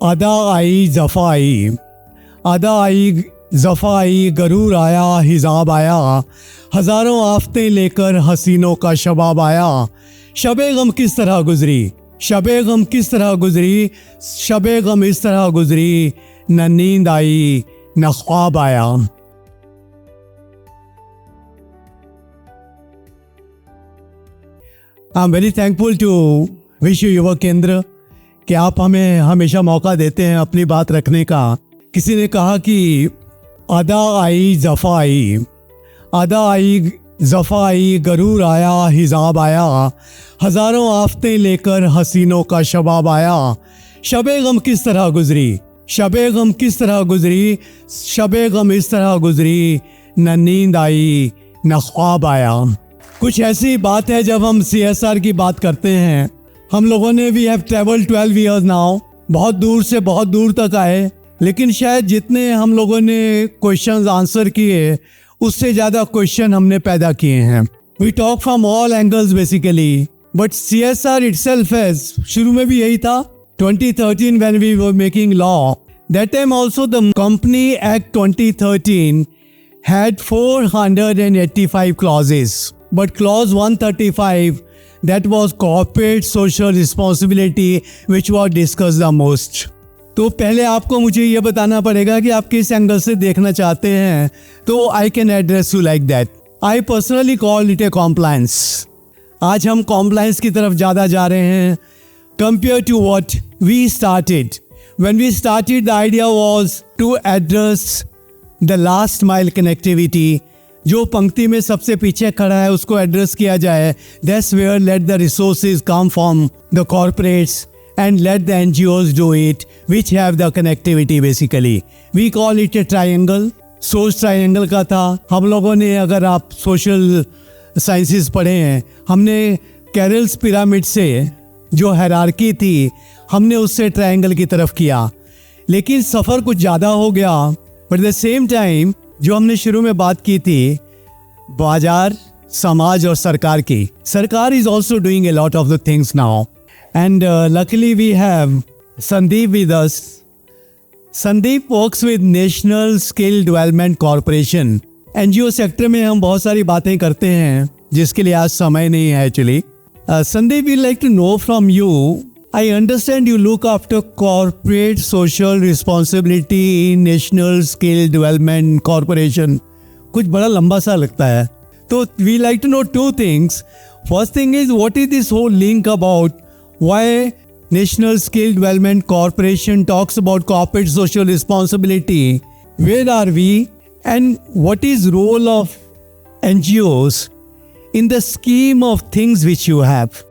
अदा आई ज़फ़ा आई, अदा आई ज़फ़ा आई, गरूर आया हिजाब आया, हज़ारों आफ़तें लेकर हसीनों का शबाब आया। शबे गम किस तरह गुजरी, शबे गम किस तरह गुजरी, शबे गम इस तरह गुजरी, न नींद आई न ख्वाब आया। I am very thankful to Vishwa Yuva केंद्र कि आप हमें हमेशा मौका देते हैं अपनी बात रखने का। किसी ने कहा कि अदा आई ज़फ़ा आई, अदा आई ज़फ़ा आई, गरूर आया हिजाब आया, हज़ारों आफ़तें लेकर हसीनों का शबाब आया। शबे गम किस तरह गुजरी, शबे गम किस तरह गुजरी, शबे गम इस तरह गुजरी, न नींद आई न ख्वाब आया। कुछ ऐसी बात है जब हम CSR की बात करते हैं। हम लोगों ने we have travel 12 years now, बहुत दूर से बहुत दूर तक आए, लेकिन शायद जितने हम लोगों ने क्वेश्चंस आंसर किए उससे ज़्यादा क्वेश्चन हमने पैदा किए हैं। We talk from all angles basically, but CSR itself has, शुरू में भी यही था। 2013 when we were making law, that time also the Company Act 2013 had 485 clauses, but clause 135, that was corporate social responsibility, which was discussed the most. तो पहले आपको मुझे ये बताना पड़ेगा कि आप किस एंगल से देखना चाहते हैं, तो I can address you like that. I personally call it a compliance. आज हम कॉम्प्लायंस की तरफ ज़्यादा जा रहे हैं compare to what we started. When we started the idea was to address the last mile connectivity. जो पंक्ति में सबसे पीछे खड़ा है उसको एड्रेस किया जाए। That's where let the resources come from the corporates and let the NGOs do it, which have the connectivity basically. We call it a triangle. सोच ट्रायंगल का था। हम लोगों ने, अगर आप सोशल साइंसेस पढ़े हैं, हमने कैरल्स पिरामिड से जो हायरार्की थी हमने उससे ट्रायंगल की तरफ किया, लेकिन सफ़र कुछ ज़्यादा हो गया। बट द सेम टाइम जो हमने शुरू में बात की थी बाजार, समाज और सरकार की, सरकार is also doing a lot of the things now. And luckily we have Sandeep with us. Sandeep works with National Skill Development Corporation. NGO sector में हम बहुत सारी बातें करते हैं जिसके लिए आज समय नहीं है actually. Sandeep, we'd like to know from you. I understand you look after corporate social responsibility in National Skill Development Corporation. कुछ बड़ा लंबा सा लगता है. तो we like to know two things. First thing is, what is this whole link about? Why National Skill Development Corporation talks about corporate social responsibility? Where are we? And what is role of NGOs in the scheme of things which you have?